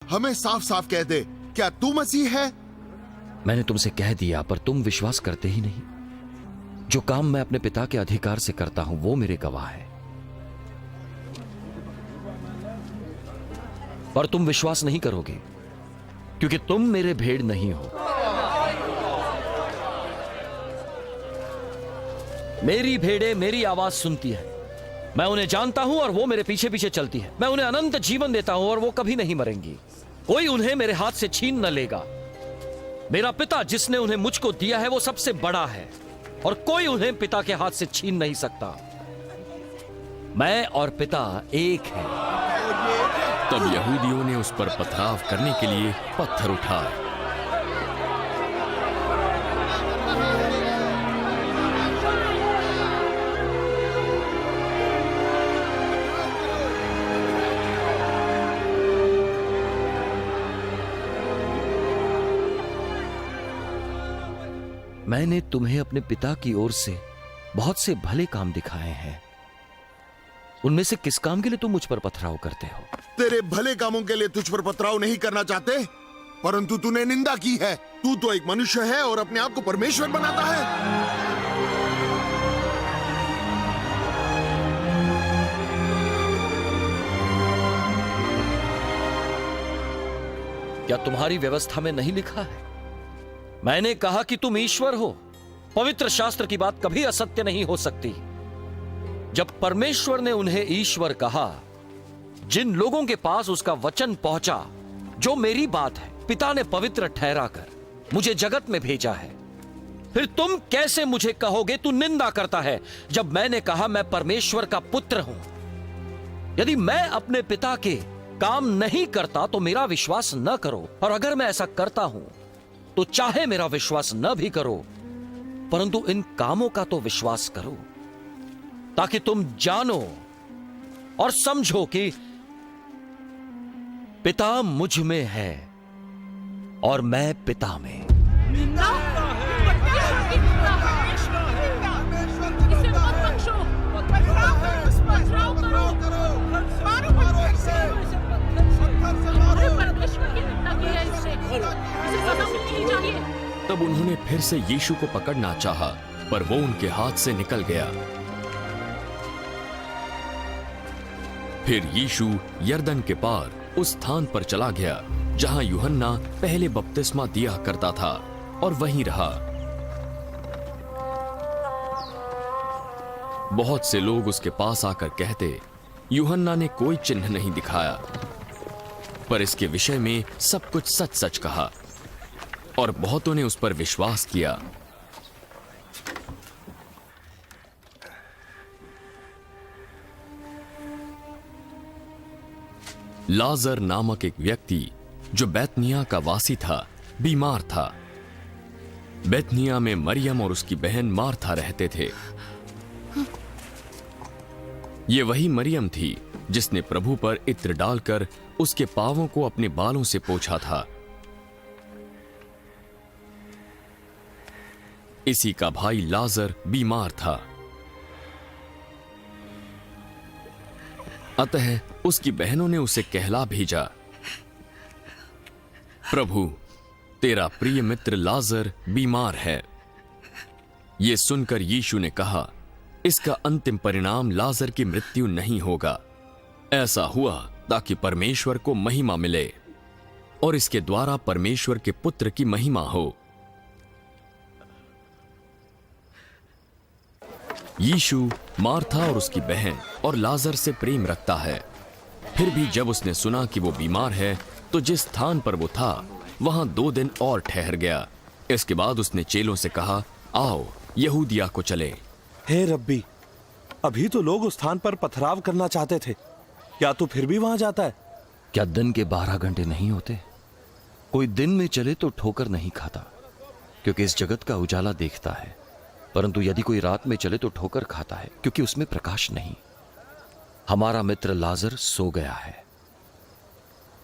हमें साफ साफ कह दे, क्या तू मसीह है? मैंने तुमसे कह दिया, पर तुम विश्वास करते ही नहीं। जो काम मैं अपने पिता के अधिकार से करता हूं वो मेरे गवाह है, पर तुम विश्वास नहीं करोगे क्योंकि तुम मेरे भेड़ नहीं हो। मेरी भेड़ें मेरी आवाज सुनती है, मैं उन्हें जानता हूं और वो मेरे पीछे पीछे चलती है। मैं उन्हें अनंत जीवन देता हूं और वो कभी नहीं मरेंगी। कोई उन्हें मेरे हाथ से छीन न लेगा। मेरा पिता जिसने उन्हें मुझको दिया है वो सबसे बड़ा है और कोई उन्हें पिता के हाथ से छीन नहीं सकता। मैं और पिता एक हैं। तब यहूदियों ने उस पर पथराव करने के लिए पत्थर उठाए। मैंने तुम्हें अपने पिता की ओर से बहुत से भले काम दिखाए हैं। उनमें से किस काम के लिए तुम मुझ पर पथराव करते हो? तेरे भले कामों के लिए तुझ पर पथराव नहीं करना चाहते, परंतु तूने निंदा की है। तू तो एक मनुष्य है और अपने आप को परमेश्वर बनाता है। क्या तुम्हारी व्यवस्था में नहीं लिखा है? मैंने कहा कि तुम ईश्वर हो। पवित्र शास्त्र की बात कभी असत्य नहीं हो सकती। जब परमेश्वर ने उन्हें ईश्वर कहा, जिन लोगों के पास उसका वचन पहुंचा, जो मेरी बात है पिता ने पवित्र ठहराकर मुझे जगत में भेजा है, फिर तुम कैसे मुझे कहोगे तू निंदा करता है, जब मैंने कहा मैं परमेश्वर का पुत्र हूं। यदि मैं अपने पिता के काम नहीं करता तो मेरा विश्वास न करो, और अगर मैं ऐसा करता हूं तो चाहे मेरा विश्वास न भी करो, परंतु इन कामों का तो विश्वास करो, ताकि तुम जानो और समझो कि पिता मुझ में है और मैं पिता में। तब उन्होंने फिर से यीशु को पकड़ना चाहा, पर वो उनके हाथ से निकल गया। फिर यीशु यरदन के पार उस स्थान पर चला गया जहां यूहन्ना पहले बपतिस्मा दिया करता था, और वहीं रहा। बहुत से लोग उसके पास आकर कहते, यूहन्ना ने कोई चिन्ह नहीं दिखाया, पर इसके विषय में सब कुछ सच सच कहा, और बहुतों ने उस पर विश्वास किया। लाजर नामक एक व्यक्ति जो बैतनिया का वासी था, बीमार था। बैतनिया में मरियम और उसकी बहन मार्था रहते थे। ये वही मरियम थी जिसने प्रभु पर इत्र डालकर उसके पांवों को अपने बालों से पोंछा था। इसी का भाई लाजर बीमार था। अतः उसकी बहनों ने उसे कहला भेजा, प्रभु, तेरा प्रिय मित्र लाजर बीमार है। यह सुनकर यीशु ने कहा, इसका अंतिम परिणाम लाजर की मृत्यु नहीं होगा। ऐसा हुआ ताकि परमेश्वर को महिमा मिले और इसके द्वारा परमेश्वर के पुत्र की महिमा हो। यीशु मार्था और उसकी बहन और लाजर से प्रेम रखता है। फिर भी जब उसने सुना कि वो बीमार है, तो जिस स्थान पर वो था वहां 2 दिन और ठहर गया। इसके बाद उसने चेलों से कहा, आओ यहूदिया को चले। हे रब्बी, अभी तो लोग उस स्थान पर पथराव करना चाहते थे, क्या तू फिर भी वहां जाता है? क्या दिन के 12 घंटे नहीं होते? कोई दिन में चले तो ठोकर नहीं खाता, क्योंकि इस जगत का उजाला देखता है, परंतु यदि कोई रात में चले तो ठोकर खाता है, क्योंकि उसमें प्रकाश नहीं। हमारा मित्र लाजर सो गया है,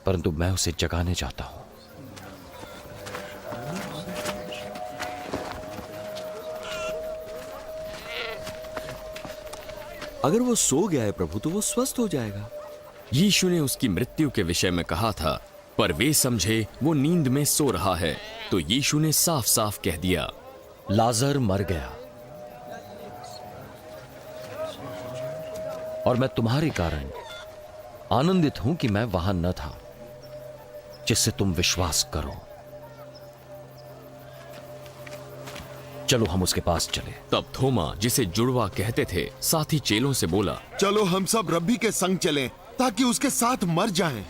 परंतु मैं उसे जगाने जाता हूं। अगर वो सो गया है प्रभु, तो वो स्वस्थ हो जाएगा। यीशु ने उसकी मृत्यु के विषय में कहा था, पर वे समझे वो नींद में सो रहा है, तो यीशु ने साफ साफ कह दिया, लाजर मर गया और मैं तुम्हारे कारण आनंदित हूं कि मैं वहां न था, जिससे तुम विश्वास करो। चलो हम उसके पास चले। तब थोमा, जिसे जुड़वा कहते थे, साथी चेलों से बोला, चलो हम सब रब्बी के संग चलें ताकि उसके साथ मर जाएं।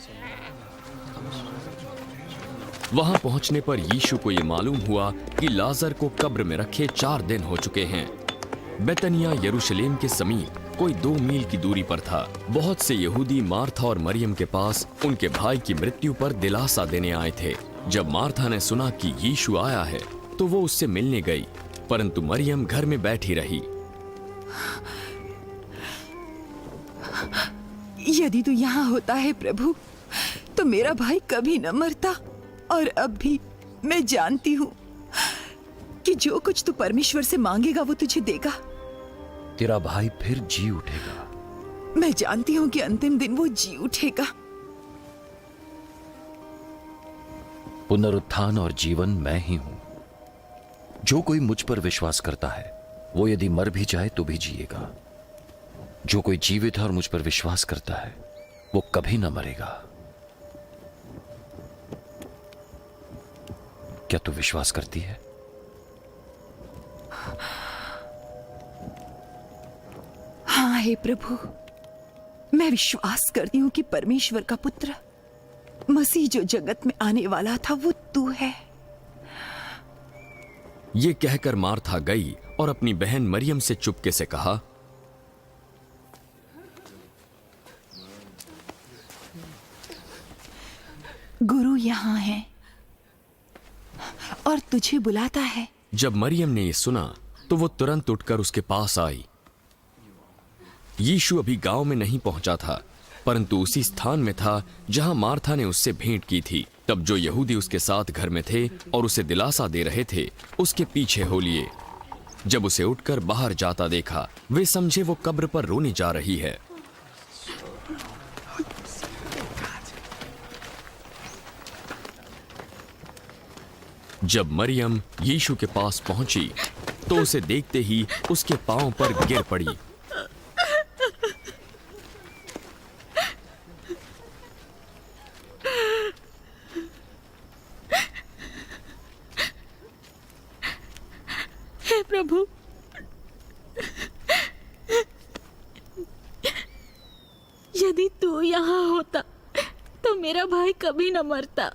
वहां पहुंचने पर यीशु को यह मालूम हुआ कि लाजर को कब्र में रखे 4 दिन हो चुके हैं। बेतनिया यरूशलेम के समीप कोई 2 मील की दूरी पर था। बहुत से यहूदी मार्था और मरियम के पास उनके भाई की मृत्यु पर दिलासा देने आए थे। जब मार्था ने सुना कि यीशु आया है तो वो उससे मिलने गई, परंतु मरियम घर में बैठी रही। यदि तू यहाँ होता है प्रभु, तो मेरा भाई कभी न मरता। और अब भी मैं जानती हूँ कि जो कुछ तू परमेश्वर से मांगेगा वो तुझे देगा। तेरा भाई फिर जी उठेगा। मैं जानती हूँ कि अंतिम दिन वो जी उठेगा। पुनरुत्थान और जीवन मैं ही हूं। जो कोई मुझ पर विश्वास करता है वो यदि मर भी जाए तो भी जिएगा। जो कोई जीवित है और मुझ पर विश्वास करता है वो कभी ना मरेगा। क्या तू विश्वास करती है? हाँ हे प्रभु, मैं विश्वास करती हूँ कि परमेश्वर का पुत्र मसीह जो जगत में आने वाला था वो तू है। ये कहकर मार्था गई और अपनी बहन मरियम से चुपके से कहा, गुरु यहाँ है और तुझे बुलाता है। जब मरियम ने ये सुना तो वो तुरंत उठकर उसके पास आई। यीशु अभी गांव में नहीं पहुंचा था, परंतु उसी स्थान में था जहां मार्था ने उससे भेंट की थी। तब जो यहूदी उसके साथ घर में थे और उसे दिलासा दे रहे थे, उसके पीछे हो लिए। जब उसे उठकर बाहर जाता देखा, वे समझे वो कब्र पर रोने जा रही है। जब मरियम यीशु के पास पहुंची तो उसे देखते ही उसके पांव पर गिर पड़ी। हे प्रभु, यदि तू यहाँ होता तो मेरा भाई कभी न मरता।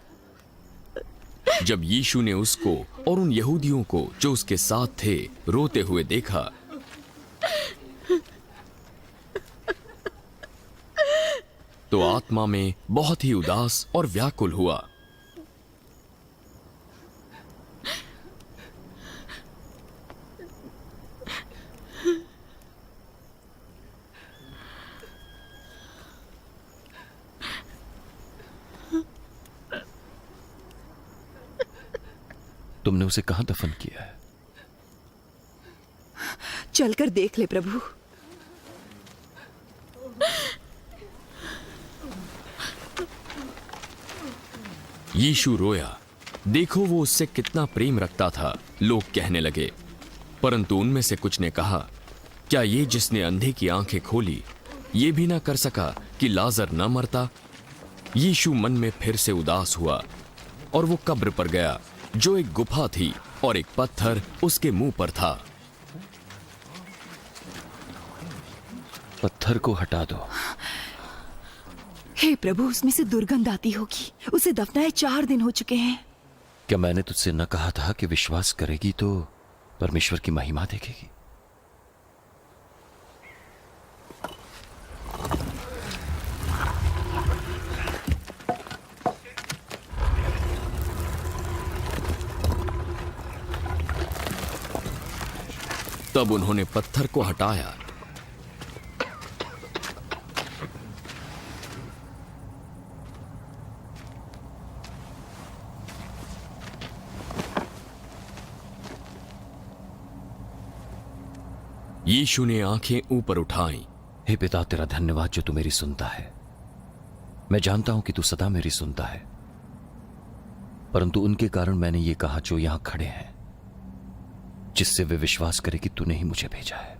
जब यीशु ने उसको और उन यहूदियों को जो उसके साथ थे रोते हुए देखा, तो आत्मा में बहुत ही उदास और व्याकुल हुआ। तुमने उसे कहां दफन किया है? चलकर देख ले प्रभु। यीशु रोया। देखो वो उससे कितना प्रेम रखता था, लोग कहने लगे। परंतु उनमें से कुछ ने कहा, क्या ये जिसने अंधे की आंखें खोली ये भी ना कर सका कि लाजर न मरता? यीशु मन में फिर से उदास हुआ और वो कब्र पर गया, जो एक गुफा थी और एक पत्थर उसके मुंह पर था। पत्थर को हटा दो। हे प्रभु, उसमें से दुर्गंध आती होगी। उसे दफनाए 4 दिन हो चुके हैं। क्या मैंने तुझसे न कहा था कि विश्वास करेगी तो परमेश्वर की महिमा देखेगी? तब उन्होंने पत्थर को हटाया। यीशु ने आंखें ऊपर उठाई। हे पिता, तेरा धन्यवाद जो तू मेरी सुनता है। मैं जानता हूं कि तू सदा मेरी सुनता है, परंतु उनके कारण मैंने ये कहा जो यहां खड़े हैं, जिससे वे विश्वास करें कि तूने ही मुझे भेजा है।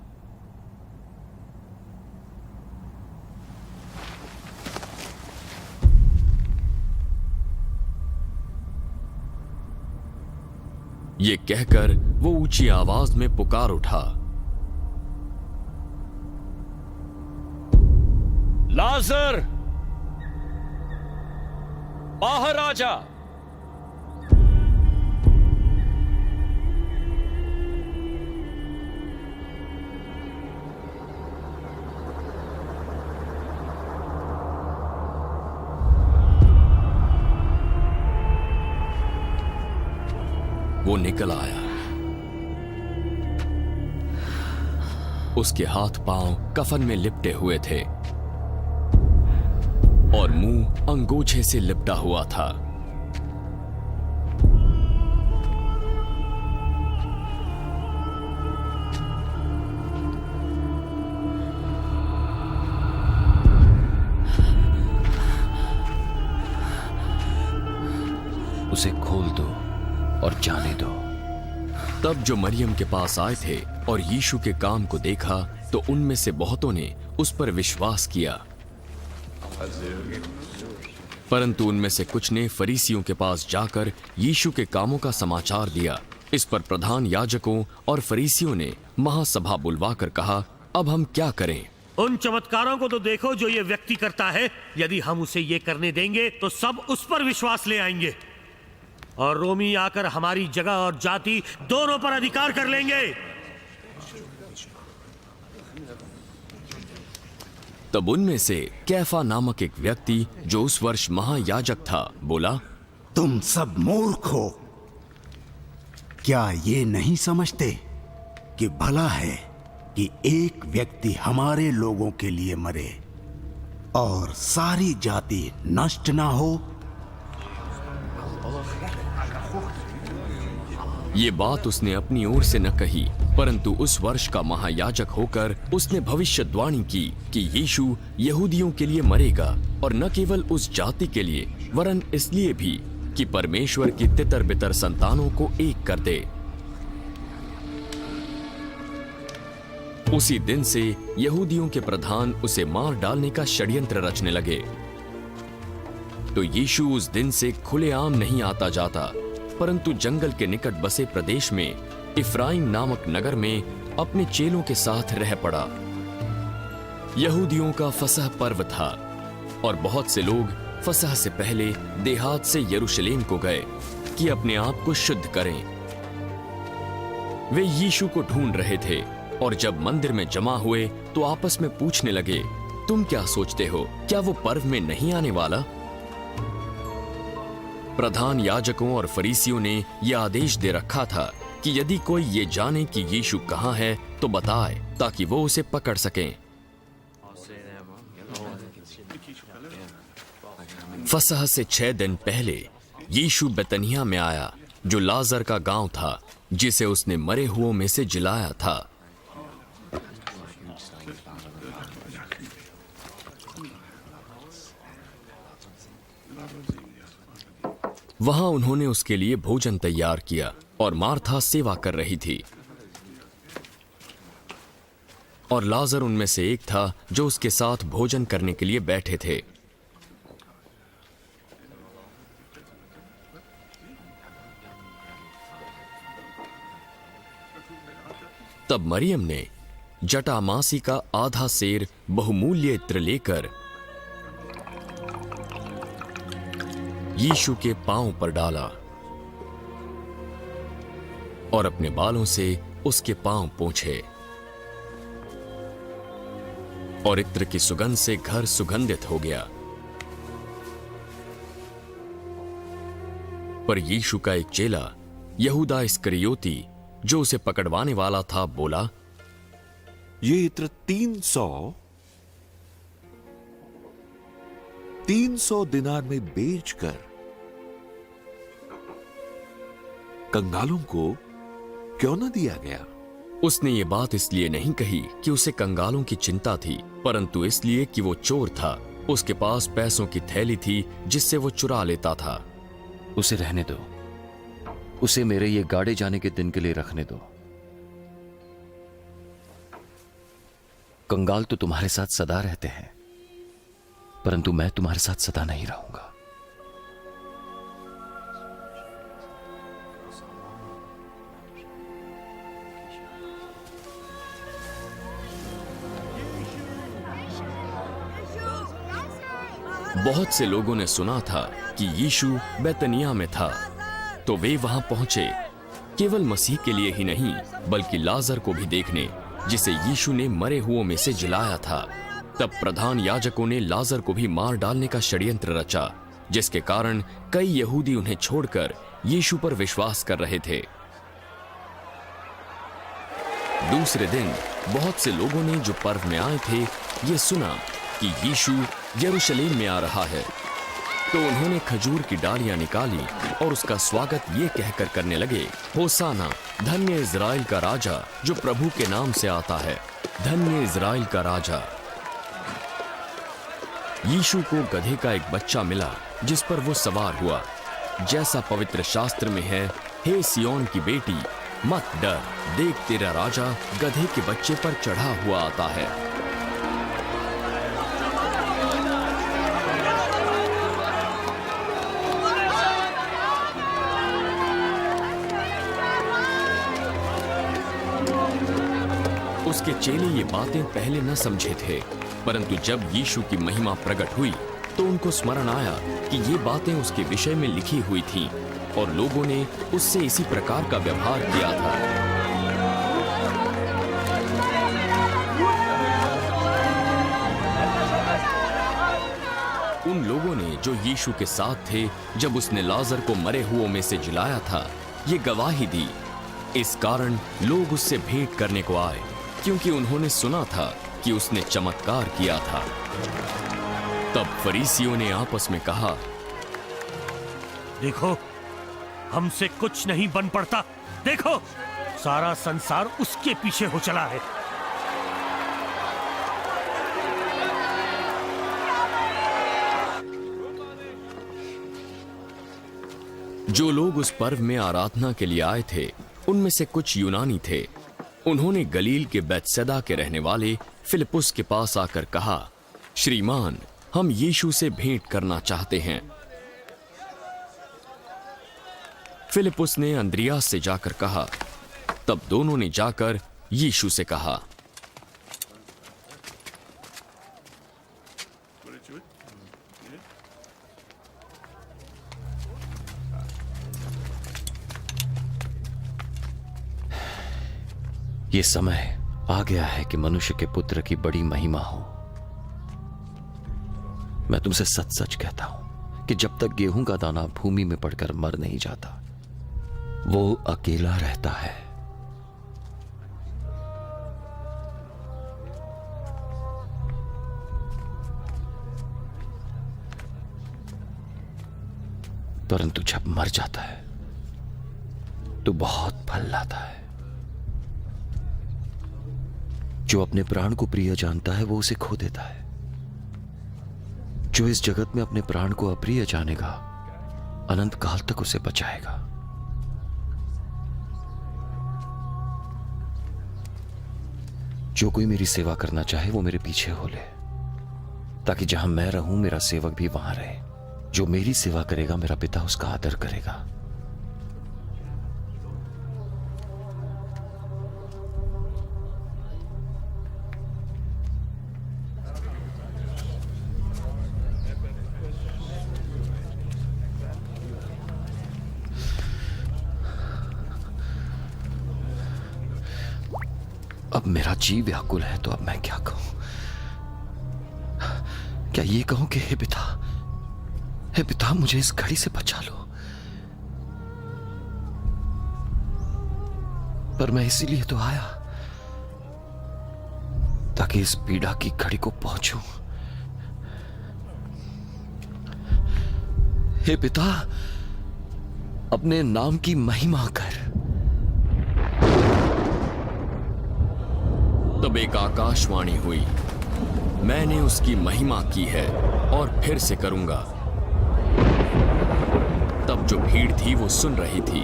ये कहकर वो ऊंची आवाज में पुकार उठा, लाजर, बाहर आ जा। वो निकल आया। उसके हाथ पांव कफन में लिपटे हुए थे और मुंह अंगोछे से लिपटा हुआ था। उसे खोल दो और जाने दो। तब जो मरियम के पास आए थे और यीशु के काम को देखा तो उनमें से बहुतों ने उस पर विश्वास किया, परंतु उनमें से कुछ ने फरीसियों के पास जाकर यीशु के कामों का समाचार दिया। इस पर प्रधान याजकों और फरीसियों ने महासभा बुलवाकर कहा, अब हम क्या करें? उन चमत्कारों को तो देखो जो ये व्यक्ति करता है। यदि हम उसे ये करने देंगे तो सब उस पर विश्वास ले आएंगे और रोमी आकर हमारी जगह और जाति दोनों पर अधिकार कर लेंगे। तब उनमें से कैफा नामक एक व्यक्ति जो उस वर्ष महायाजक था बोला, तुम सब मूर्ख हो। क्या ये नहीं समझते कि भला है कि एक व्यक्ति हमारे लोगों के लिए मरे और सारी जाति नष्ट ना हो? ये बात उसने अपनी ओर से न कही, परंतु उस वर्ष का महायाजक होकर उसने भविष्यवाणी की कि यीशु यहूदियों के लिए मरेगा और न केवल उस जाति के लिए वरन इसलिए भी कि परमेश्वर की तितर बितर संतानों को एक कर दे। उसी दिन से यहूदियों के प्रधान उसे मार डालने का षड्यंत्र रचने लगे। तो यीशु उस दिन से खुलेआम नहीं आता जाता, परंतु जंगल के निकट बसे प्रदेश में इफ्राइम नामक नगर में अपने चेलों के साथ रह पड़ा। यहूदियों का फसह पर्व था और बहुत से लोग फसह से पहले देहात से यरूशलेम को गए कि अपने आप को शुद्ध करें। वे यीशु को ढूंढ रहे थे और जब मंदिर में जमा हुए तो आपस में पूछने लगे, तुम क्या सोचते हो, क्या वो पर्व में नहीं आने वाला? प्रधान याजकों और फरीसियों ने यह आदेश दे रखा था कि यदि कोई ये जाने कि यीशु कहाँ है तो बताए, ताकि वो उसे पकड़ सकें। फसह से 6 दिन पहले यीशु बेतनिया में आया, जो लाजर का गांव था, जिसे उसने मरे हुओं में से जिलाया था। वहां उन्होंने उसके लिए भोजन तैयार किया और मार्था सेवा कर रही थी और लाजर उनमें से एक था जो उसके साथ भोजन करने के लिए बैठे थे। तब मरियम ने जटामासी का आधा सेर बहुमूल्य इत्र लेकर यीशु के पांव पर डाला और अपने बालों से उसके पांव पोंछे और इत्र की सुगंध से घर सुगंधित हो गया। पर यीशु का एक चेला यहूदा इस्करियोती जो उसे पकड़वाने वाला था बोला, ये इत्र 300 दिनार में बेचकर कंगालों को क्यों न दिया गया? उसने ये बात इसलिए नहीं कही कि उसे कंगालों की चिंता थी, परंतु इसलिए कि वो चोर था। उसके पास पैसों की थैली थी जिससे वो चुरा लेता था। उसे रहने दो। उसे मेरे ये गाड़े जाने के दिन के लिए रखने दो। कंगाल तो तुम्हारे साथ सदा रहते हैं, परंतु मैं तुम्हारे साथ सदा नहीं रहूंगा। बहुत से लोगों ने सुना था कि यीशु बैतनिया में था, तो वे वहां पहुंचे, केवल मसीह के लिए ही नहीं बल्कि लाजर को भी देखने, जिसे यीशु ने मरे हुओं में से जिलाया था। तब प्रधान याजकों ने लाजर को भी मार डालने का षड्यंत्र रचा, जिसके कारण कई यहूदी उन्हें छोड़कर यीशु पर विश्वास कर रहे थे। दूसरे दिन बहुत से लोगों ने जो पर्व में आए थे ये सुना कि यीशु यरूशलेम में आ रहा है, तो उन्होंने खजूर की डालियां निकाली और उसका स्वागत ये कहकर करने लगे, होसाना, धन्य इज़राइल का राजा जो प्रभु के नाम से आता है, धन्य इज़राइल का राजा। यीशु को गधे का एक बच्चा मिला जिस पर वो सवार हुआ, जैसा पवित्र शास्त्र में है, हे सियोन की बेटी मत डर, देख तेरा राजा गधे के बच्चे पर चढ़ा हुआ आता है। उसके चेले ये बातें पहले न समझे थे, परंतु जब यीशु की महिमा प्रकट हुई तो उनको स्मरण आया कि ये बातें उसके विषय में लिखी हुई थीं और लोगों ने उससे इसी प्रकार का व्यवहार किया था। उन लोगों ने जो यीशु के साथ थे जब उसने लाजर को मरे हुओं में से जिलाया था, ये गवाही दी। इस कारण लोग उससे भेंट करने को आए, क्योंकि उन्होंने सुना था कि उसने चमत्कार किया था। तब फरीसियों ने आपस में कहा, देखो, हमसे कुछ नहीं बन पड़ता। देखो, सारा संसार उसके पीछे हो चला है। जो लोग उस पर्व में आराधना के लिए आए थे उनमें से कुछ यूनानी थे। उन्होंने गलील के बैतसैदा के रहने वाले फिलिपुस के पास आकर कहा, श्रीमान, हम यीशु से भेंट करना चाहते हैं। फिलिपुस ने अंद्रियास से जाकर कहा। तब दोनों ने जाकर यीशु से कहा। ये समय आ गया है कि मनुष्य के पुत्र की बड़ी महिमा हो। मैं तुमसे सच सच कहता हूं कि जब तक गेहूं का दाना भूमि में पड़कर मर नहीं जाता, वो अकेला रहता है। परंतु जब मर जाता है तो बहुत फल लाता है। जो अपने प्राण को प्रिय जानता है वो उसे खो देता है। जो इस जगत में अपने प्राण को अप्रिय जानेगा, अनंत काल तक उसे बचाएगा। जो कोई मेरी सेवा करना चाहे वो मेरे पीछे हो ले, ताकि जहां मैं रहूं मेरा सेवक भी वहां रहे। जो मेरी सेवा करेगा मेरा पिता उसका आदर करेगा। अब मेरा जी व्याकुल है, तो अब मैं क्या कहूं? क्या ये कहूं कि हे पिता मुझे इस घड़ी से बचा लो? पर मैं इसीलिए तो आया ताकि इस पीड़ा की घड़ी को पहुंचूं। हे पिता, अपने नाम की महिमा कर। तब एक आकाशवाणी हुई, मैंने उसकी महिमा की है और फिर से करूंगा। तब जो भीड़ भीड़ थी वो सुन रही थी।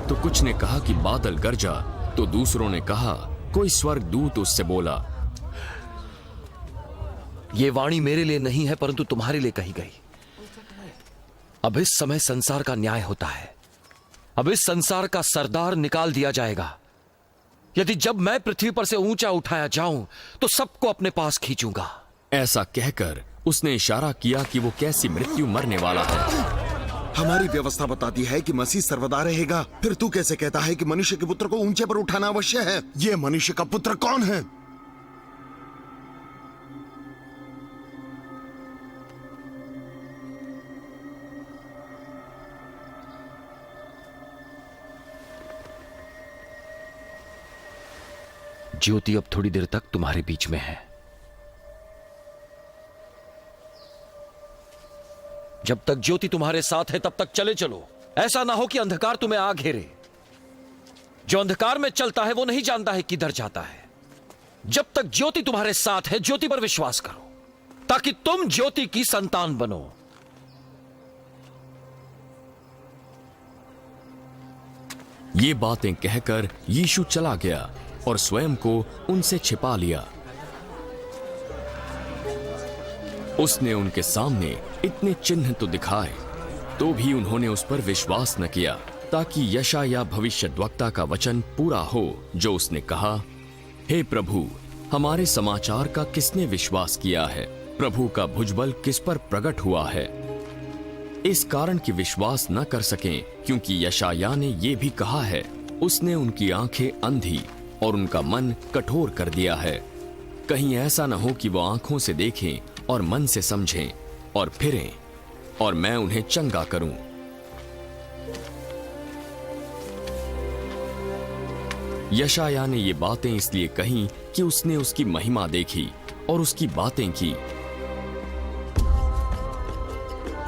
तो कुछ ने कहा कि बादल गरजा, तो दूसरों ने कहा कोई स्वर्ग दूत उससे बोला। ये वाणी मेरे लिए नहीं है परंतु तुम्हारे लिए कही गई। अब इस समय संसार का न्याय होता है। अब इस संसार का सरदार निकाल दिया जाएगा। यदि जब मैं पृथ्वी पर से ऊंचा उठाया जाऊं तो सबको अपने पास खींचूंगा। ऐसा कहकर उसने इशारा किया कि वो कैसी मृत्यु मरने वाला है। हमारी व्यवस्था बताती है कि मसीह सर्वदा रहेगा, फिर तू कैसे कहता है कि मनुष्य के पुत्र को ऊंचे पर उठाना अवश्य है? ये मनुष्य का पुत्र कौन है? ज्योति अब थोड़ी देर तक तुम्हारे बीच में है। जब तक ज्योति तुम्हारे साथ है तब तक चले चलो। ऐसा ना हो कि अंधकार तुम्हें आ घेरे। जो अंधकार में चलता है वो नहीं जानता है किधर जाता है। जब तक ज्योति तुम्हारे साथ है ज्योति पर विश्वास करो ताकि तुम ज्योति की संतान बनो। ये बातें कहकर यीशु चला गया और स्वयं को उनसे छिपा लिया। उसने उनके सामने इतने चिन्ह तो दिखाए, तो भी उन्होंने उस पर विश्वास न किया, ताकि यशायाह भविष्यद्वक्ता का वचन पूरा हो जो उसने कहा, हे प्रभु, हमारे समाचार का किसने विश्वास किया है? प्रभु का भुजबल किस पर प्रकट हुआ है? इस कारण कि विश्वास न कर सकें, क्योंकि यशायाह ने यह भी कहा है, उसने उनकी आंखें अंधी और उनका मन कठोर कर दिया है। कहीं ऐसा न हो कि वो आंखों से देखें और मन से समझें और फिरें और मैं उन्हें चंगा करूं। यशायाह ने ये बातें इसलिए कहीं कि उसने उसकी महिमा देखी और उसकी बातें की।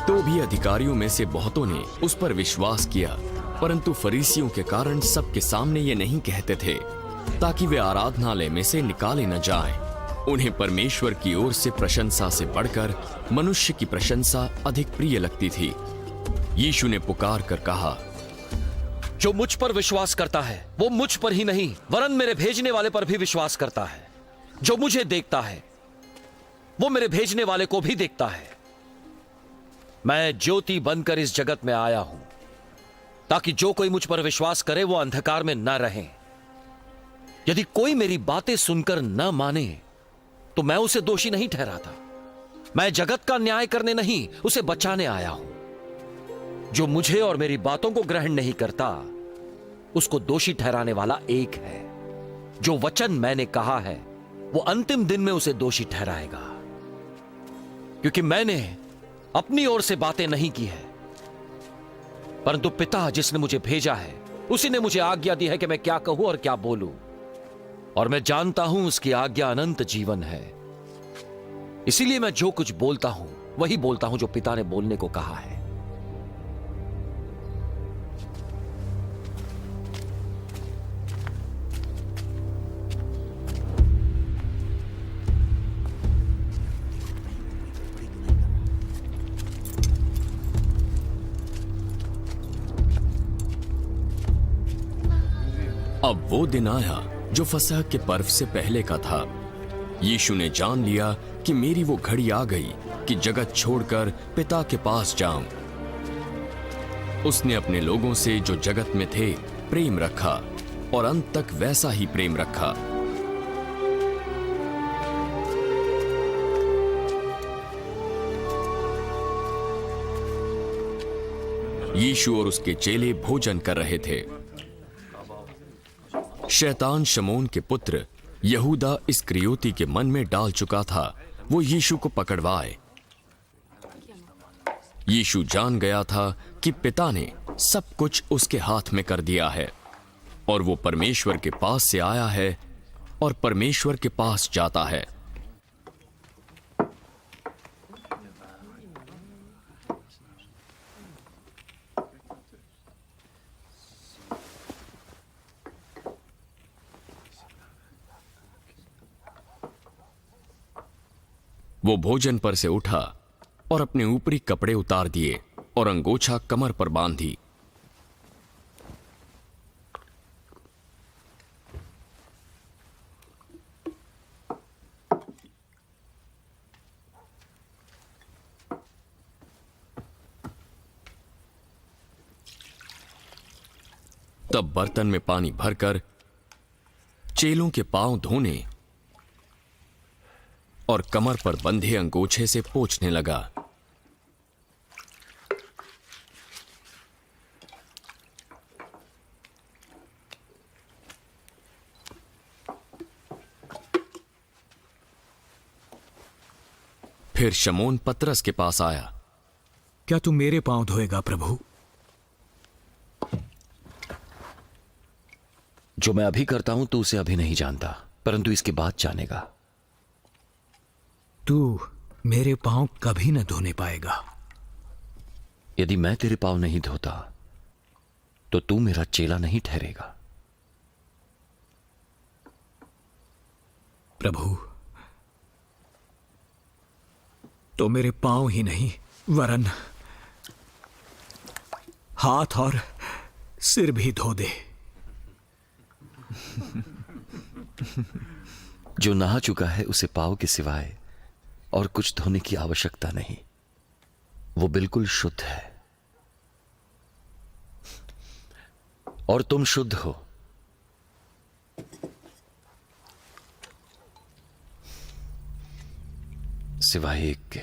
तो भी अधिकारियों में से बहुतों ने उस पर विश्वास किया, परंतु फरीसियों के कारण सबके सामने ये नहीं कहते थे, ताकि वे आराधनालय में से निकाले न जाएं। उन्हें परमेश्वर की ओर से प्रशंसा से बढ़कर मनुष्य की प्रशंसा अधिक प्रिय लगती थी। यीशु ने पुकार कर कहा, जो मुझ पर विश्वास करता है वो मुझ पर ही नहीं वरन मेरे भेजने वाले पर भी विश्वास करता है। जो मुझे देखता है वो मेरे भेजने वाले को भी देखता है। मैं ज्योति बनकर इस जगत में आया हूं ताकि जो कोई मुझ पर विश्वास करे वो अंधकार में न रहे। यदि कोई मेरी बातें सुनकर न माने तो मैं उसे दोषी नहीं ठहराता। मैं जगत का न्याय करने नहीं, उसे बचाने आया हूं। जो मुझे और मेरी बातों को ग्रहण नहीं करता उसको दोषी ठहराने वाला एक है। जो वचन मैंने कहा है वो अंतिम दिन में उसे दोषी ठहराएगा, क्योंकि मैंने अपनी ओर से बातें नहीं की है, परंतु पिता जिसने मुझे भेजा है उसी ने मुझे आज्ञा दी है कि मैं क्या कहूं और क्या बोलूं। और मैं जानता हूं उसकी आज्ञा अनंत जीवन है। इसीलिए मैं जो कुछ बोलता हूं वही बोलता हूं जो पिता ने बोलने को कहा है। अब वो दिन आया जो फसह के पर्व से पहले का था। यीशु ने जान लिया कि मेरी वो घड़ी आ गई कि जगत छोड़कर पिता के पास जाऊं। उसने अपने लोगों से जो जगत में थे प्रेम रखा और अंत तक वैसा ही प्रेम रखा। यीशु और उसके चेले भोजन कर रहे थे। शैतान शमौन के पुत्र यहूदा इस्करियोती के मन में डाल चुका था वो यीशु को पकड़वाए। यीशु जान गया था कि पिता ने सब कुछ उसके हाथ में कर दिया है और वो परमेश्वर के पास से आया है और परमेश्वर के पास जाता है। वो भोजन पर से उठा और अपने ऊपरी कपड़े उतार दिए और अंगोछा कमर पर बांधी तब बर्तन में पानी भरकर चेलों के पांव धोने और कमर पर बंधे अंगोछे से पोंछने लगा। फिर शमौन पतरस के पास आया। क्या तू मेरे पांव धोएगा प्रभु? जो मैं अभी करता हूं तू उसे अभी नहीं जानता, परंतु इसके बाद जानेगा। तू मेरे पांव कभी न धोने पाएगा। यदि मैं तेरे पांव नहीं धोता तो तू मेरा चेला नहीं ठहरेगा। प्रभु, तो मेरे पांव ही नहीं वरन हाथ और सिर भी धो दे। जो नहा चुका है उसे पांव के सिवाय और कुछ धोने की आवश्यकता नहीं, वो बिल्कुल शुद्ध है। और तुम शुद्ध हो, सिवाय एक के।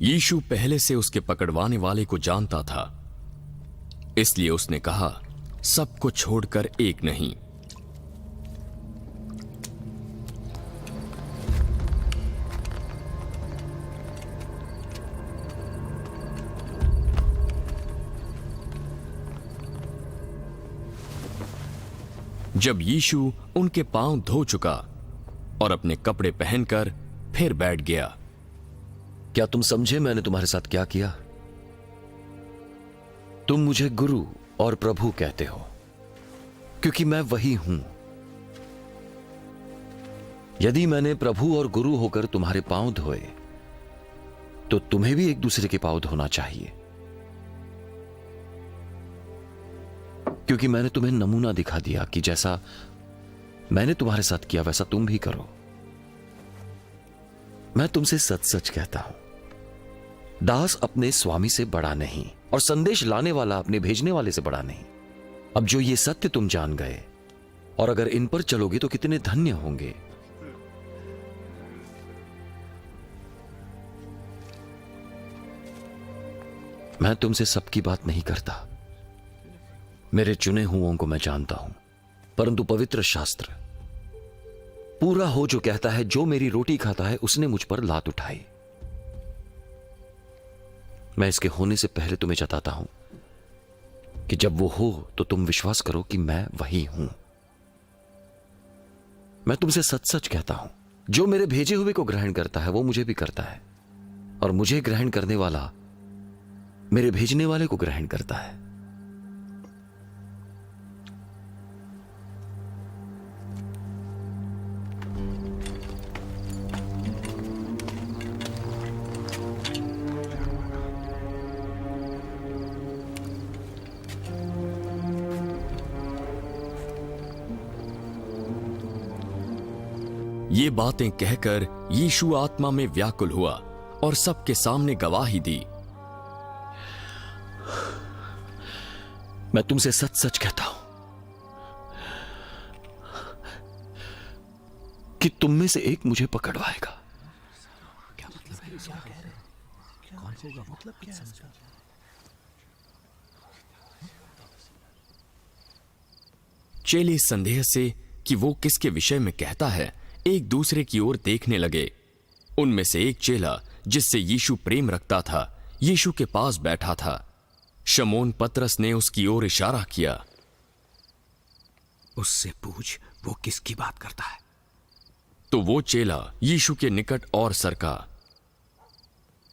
यीशु पहले से उसके पकड़वाने वाले को जानता था, इसलिए उसने कहा, सब को छोड़कर एक नहीं। जब यीशु उनके पांव धो चुका और अपने कपड़े पहनकर फिर बैठ गया। क्या तुम समझे मैंने तुम्हारे साथ क्या किया? तुम मुझे गुरु और प्रभु कहते हो, क्योंकि मैं वही हूं। यदि मैंने प्रभु और गुरु होकर तुम्हारे पांव धोए, तो तुम्हें भी एक दूसरे के पांव धोना चाहिए, क्योंकि मैंने तुम्हें नमूना दिखा दिया कि जैसा मैंने तुम्हारे साथ किया वैसा तुम भी करो। मैं तुमसे सच सच कहता हूं, दास अपने स्वामी से बड़ा नहीं और संदेश लाने वाला अपने भेजने वाले से बड़ा नहीं। अब जो ये सत्य तुम जान गए और अगर इन पर चलोगे तो कितने धन्य होंगे। मैं तुमसे सबकी बात नहीं करता, मेरे चुने हुओं को मैं जानता हूं, परंतु पवित्र शास्त्र पूरा हो जो कहता है, जो मेरी रोटी खाता है उसने मुझ पर लात उठाई। मैं इसके होने से पहले तुम्हें जताता हूं कि जब वो हो तो तुम विश्वास करो कि मैं वही हूं। मैं तुमसे सच सच कहता हूं, जो मेरे भेजे हुए को ग्रहण करता है वो मुझे भी करता है, और मुझे ग्रहण करने वाला मेरे भेजने वाले को ग्रहण करता है। ये बातें कहकर यीशु आत्मा में व्याकुल हुआ और सबके सामने गवाही दी। मैं तुमसे सच सच कहता हूं कि तुम में से एक मुझे पकड़वाएगा। क्या मतलब है? कौन से मतलब क्या है? चेले संदेह से कि वो किसके विषय में कहता है, एक दूसरे की ओर देखने लगे। उनमें से एक चेला जिससे यीशु प्रेम रखता था, यीशु के पास बैठा था। शमौन पतरस ने उसकी ओर इशारा किया। उससे पूछ वो किसकी बात करता है। तो वो चेला यीशु के निकट और सरका।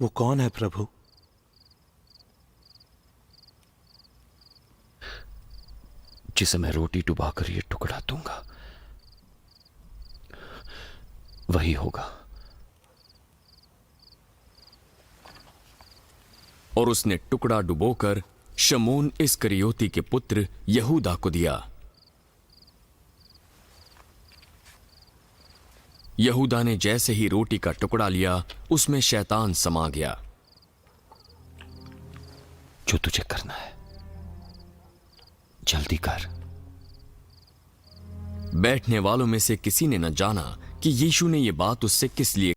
वो कौन है प्रभु? जिसे मैं रोटी डुबाकर ये टुकड़ा दूंगा वही होगा। और उसने टुकड़ा डुबोकर शमौन इस्करियोती के पुत्र यहूदा को दिया। यहूदा ने जैसे ही रोटी का टुकड़ा लिया, उसमें शैतान समा गया। जो तुझे करना है जल्दी कर। बैठने वालों में से किसी ने न जाना कि यीशु ने यह बात उससे किस लिए